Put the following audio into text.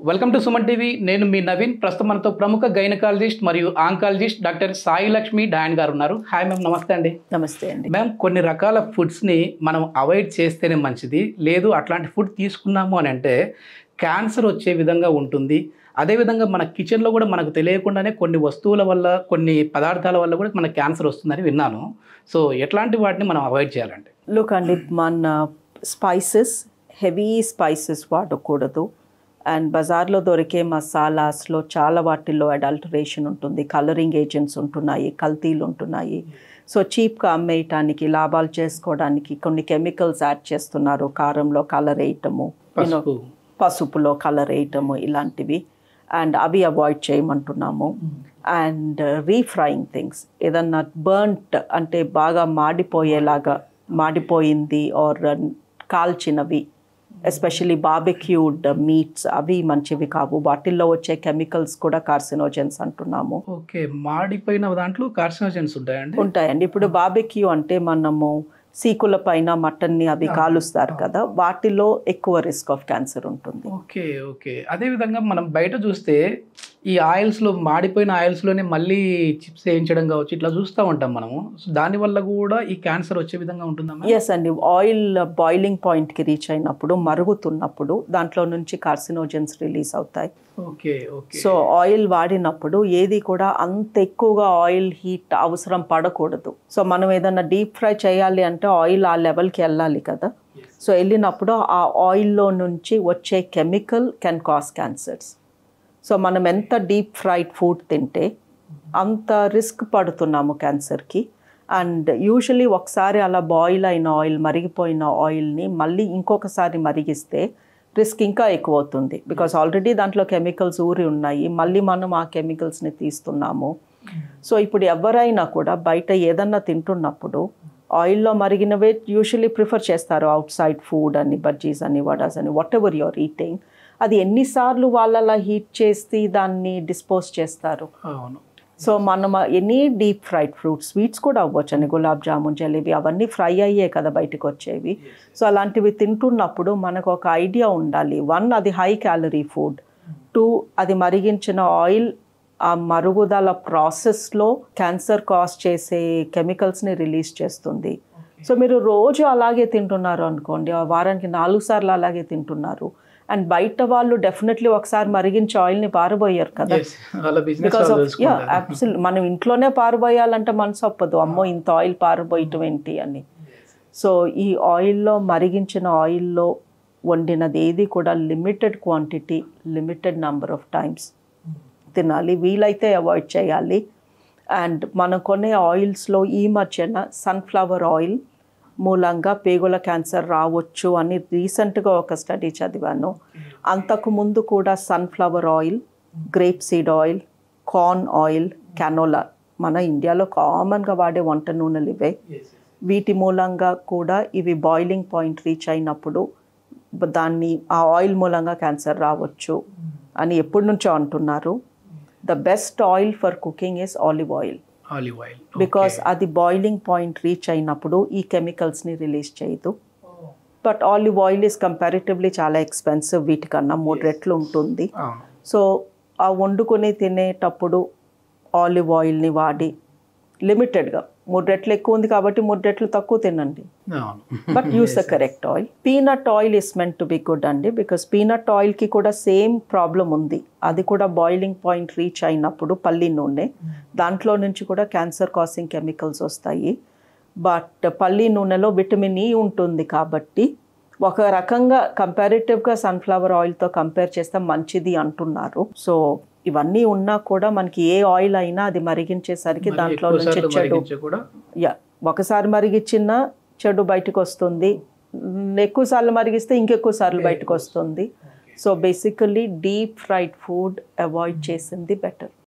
Welcome to Suman TV. నేను మీ నవీన్. ప్రస్తుతం మనతో ప్రముఖ గైనకాలజిస్ట్ మరియు oncologist doctor Sai Lakshmi Diane గారు ఉన్నారు. హాయ్ మ్యామ్, నమస్తే అండి. నమస్తే అండి. మ్యామ్, కొన్ని రకాల ఫుడ్స్ని మనం అవాయిడ్ చేస్తేనే మంచిది, లేదు అట్లాంటి ఫుడ్ తీసుకున్నాము అని అంటే క్యాన్సర్ వచ్చే విధంగా ఉంటుంది. అదేవిధంగా మన కిచెన్లో కూడా మనకు తెలియకుండానే కొన్ని వస్తువుల వల్ల, కొన్ని పదార్థాల వల్ల కూడా మనకు క్యాన్సర్ వస్తుందని విన్నాను. సో ఎట్లాంటి వాటిని మనం అవాయిడ్ చేయాలంటే? లుక్ అండి, మన స్పైసెస్, హెవీ స్పైసెస్ వాడకూడదు. అండ్ బజార్లో దొరికే మసాలాస్లో చాలా వాటిల్లో అడల్టరేషన్ ఉంటుంది, కలరింగ్ ఏజెంట్స్ ఉంటున్నాయి, కల్తీలు ఉంటున్నాయి. సో చీప్గా అమ్మేయటానికి, లాభాలు చేసుకోవడానికి కొన్ని కెమికల్స్ యాడ్ చేస్తున్నారు. కారంలో కలర్ వేయటము, పసుపులో కలర్ వేయటము, ఇలాంటివి. అండ్ అవి అవాయిడ్ చేయమంటున్నాము. అండ్ రీఫ్రైయింగ్ థింగ్స్, ఏదన్నా బర్న్ట్ అంటే బాగా మాడిపోయేలాగా, మాడిపోయింది ఆర్ కాల్చినవి, ఎస్పెషలీ బార్బెక్యూడ్ మీట్స్, అవి మంచివి కావు. వాటిల్లో వచ్చే కెమికల్స్ కూడా కార్సినోజెన్స్ అంటున్నాము. ఓకే, మాడిపోయిన దాంట్లో కార్సినోజెన్స్ ఉంటాయండి? ఉంటాయండి. ఇప్పుడు బార్బెక్యూ అంటే మనము సీకుల పైన మటన్ని అవి కాలుస్తారు కదా, వాటిలో ఎక్కువ రిస్క్ ఆఫ్ క్యాన్సర్ ఉంటుంది. Okay okay. అదేవిధంగా మనం బయట చూస్తే ఈ ఆయిల్స్లో, మాడిపోయిన ఆయిల్స్లోనే మళ్ళీ చిప్స్ వేయించడం కావచ్చు, ఇట్లా చూస్తూ ఉంటాం మనము. సో దానివల్ల కూడా ఈ క్యాన్సర్ వచ్చే విధంగా ఉంటుందా? ఎస్ అండి. ఆయిల్ బాయిలింగ్ పాయింట్కి రీచ్ అయినప్పుడు, మరుగుతున్నప్పుడు దాంట్లో నుంచి కార్సినోజెన్స్ రిలీజ్ అవుతాయి. Okay okay. సో ఆయిల్ వాడినప్పుడు ఏది కూడా అంత ఎక్కువగా ఆయిల్ హీట్ అవసరం పడకూడదు. సో మనం ఏదైనా డీప్ ఫ్రై చేయాలి అంటే ఆయిల్ ఆ లెవెల్కి వెళ్ళాలి కదా. సో వెళ్ళినప్పుడు ఆ ఆయిల్లో నుంచి వచ్చే chemical can cause cancers. So మనం ఎంత డీప్ ఫ్రైడ్ ఫుడ్ తింటే అంత రిస్క్ పడుతున్నాము క్యాన్సర్కి. అండ్ యూజువలీ ఒకసారి అలా బాయిల్ అయిన ఆయిల్, మరిగిపోయిన ఆయిల్ని మళ్ళీ ఇంకొకసారి మరిగిస్తే రిస్క్ ఇంకా ఎక్కువ అవుతుంది. బికాస్ ఆల్రెడీ దాంట్లో కెమికల్స్ ఊరి ఉన్నాయి, మళ్ళీ మనం ఆ కెమికల్స్ని తీస్తున్నాము. సో ఇప్పుడు ఎవరైనా కూడా బయట ఏదన్నా తింటున్నప్పుడు ఆయిల్లో మరిగినవే యూజువలీ ప్రిఫర్ చేస్తారు. అవుట్ సైడ్ ఫుడ్ అని, బజ్జీస్ అని, వడాస్ అని, వాట్ ఎవర్ యువర్ ఈటింగ్, అది ఎన్నిసార్లు వాళ్ళలా హీట్ చేసి దాన్ని డిస్పోజ్ చేస్తారు. సో మనం any deep fried fruits, sweets కూడా అవ్వచ్చు అని, గులాబ్ జామున్, జలేబీ, అవన్నీ ఫ్రై అయ్యే కదా బయటకు వచ్చేవి. సో అలాంటివి తింటున్నప్పుడు మనకు ఒక ఐడియా ఉండాలి. 1, అది హై క్యాలరీ ఫుడ్. 2, అది మరిగించిన ఆయిల్ ఆ మరుగుదల ప్రాసెస్లో క్యాన్సర్ కాజ్ చేసే కెమికల్స్ని రిలీజ్ చేస్తుంది. సో మీరు రోజు అలాగే తింటున్నారు అనుకోండి, వారానికి 4 సార్లు అలాగే తింటున్నారు. అండ్ బయట వాళ్ళు డెఫినెట్లీ ఒకసారి మరిగించే ఆయిల్ని పారబోయారు కదా. బికాస్ ఆఫ్ అబ్సల్యూట్, మనం ఇంట్లోనే పారబోయాలంటే మనసు ఒప్పదు, అమ్మో ఇంత ఆయిల్ పారబోయటం ఏంటి అని. సో ఈ ఆయిల్లో, మరిగించిన ఆయిల్లో వండినది ఏది కూడా limited quantity, limited number of times తినాలి, వీలైతే అవాయిడ్ చేయాలి. అండ్ మనం కొనే ఆయిల్స్లో ఈ మధ్యన సన్ఫ్లవర్ ఆయిల్ మూలంగా పేగుల క్యాన్సర్ రావచ్చు అని రీసెంట్గా ఒక స్టడీ చదివాను. అంతకుముందు కూడా sunflower oil, grape seed oil, corn oil, canola, మన ఇండియాలో కామన్గా వాడే వంట నూనెలు ఇవే. వీటి మూలంగా కూడా ఇవి బాయిలింగ్ పాయింట్ రీచ్ అయినప్పుడు దాన్ని, ఆ ఆయిల్ మూలంగా క్యాన్సర్ రావచ్చు అని ఎప్పటి నుంచో అంటున్నారు. The best oil for cooking is olive oil. Because అది బాయిలింగ్ పాయింట్ రీచ్ అయినప్పుడు ఈ కెమికల్స్ని రిలీజ్ చేయదు. But olive oil is comparatively చాలా ఎక్స్పెన్సివ్, వీటికన్నా 3 రెట్లు ఉంటుంది. సో ఆ వండుకొని తినేటప్పుడు ఆలివ్ ఆయిల్ని వాడి లిమిటెడ్గా, 3 రెట్లు ఎక్కువ ఉంది కాబట్టి 3 రెట్లు తక్కువ తినండి, but use the correct oil. Peanut oil is meant to be good అండి, బికాస్ పీనట్ ఆయిల్కి కూడా సేమ్ ప్రాబ్లం ఉంది. అది కూడా బాయిలింగ్ పాయింట్ రీచ్ అయినప్పుడు, పల్లి నూనె, దాంట్లో నుంచి కూడా క్యాన్సర్ కాసింగ్ కెమికల్స్ వస్తాయి. బట్ పల్లి నూనెలో విటమిన్ ఈ ఉంటుంది కాబట్టి ఒక రకంగా కంపారిటివ్గా సన్ఫ్లవర్ ఆయిల్తో కంపేర్ చేస్తే మంచిది అంటున్నారు. సో ఇవన్నీ ఉన్నా కూడా మనకి ఏ ఆయిల్ అయినా అది మరిగించేసరికి దాంట్లో నుంచి చెడు, ఒకసారి మరిగించిన చెడు బయటకు వస్తుంది, ఎక్కువ సార్లు మరిగిస్తే ఇంకెక్కువ సార్లు బయటకు వస్తుంది. So basically deep fried food avoid చేసింది బెటర్.